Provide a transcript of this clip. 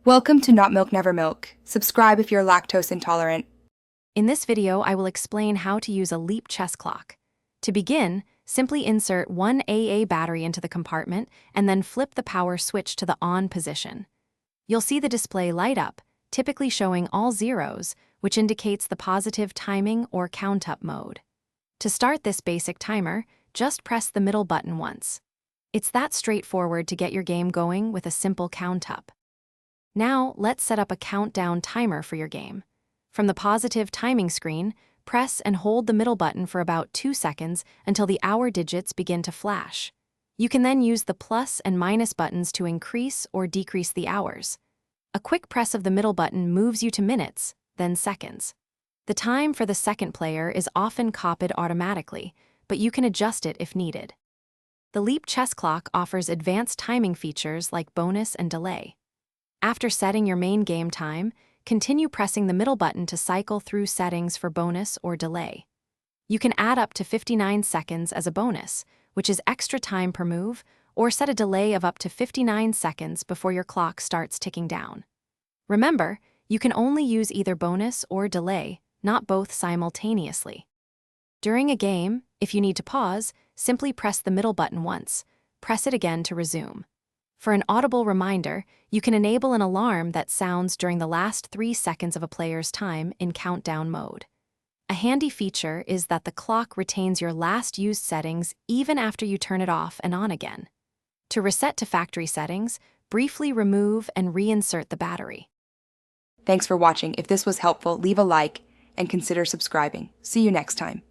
Welcome to Not Milk Never Milk. Subscribe if you're lactose intolerant. In this video, I will explain how to use a Leap chess clock. To begin, simply insert one AA battery into the compartment and then flip the power switch to the on position. You'll see the display light up, typically showing all zeros, which indicates the positive timing or count-up mode. To start this basic timer, just press the middle button once. It's that straightforward to get your game going with a simple count-up. Now, let's set up a countdown timer for your game. From the positive timing screen, press and hold the middle button for about 2 seconds until the hour digits begin to flash. You can then use the plus and minus buttons to increase or decrease the hours. A quick press of the middle button moves you to minutes, then seconds. The time for the second player is often copied automatically, but you can adjust it if needed. The Leap chess clock offers advanced timing features like bonus and delay. After setting your main game time, continue pressing the middle button to cycle through settings for bonus or delay. You can add up to 59 seconds as a bonus, which is extra time per move, or set a delay of up to 59 seconds before your clock starts ticking down. Remember, you can only use either bonus or delay, not both simultaneously. During a game, if you need to pause, simply press the middle button once. Press it again to resume. For an audible reminder, you can enable an alarm that sounds during the last 3 seconds of a player's time in countdown mode. A handy feature is that the clock retains your last used settings even after you turn it off and on again. To reset to factory settings, briefly remove and reinsert the battery. Thanks for watching. If this was helpful, leave a like and consider subscribing. See you next time.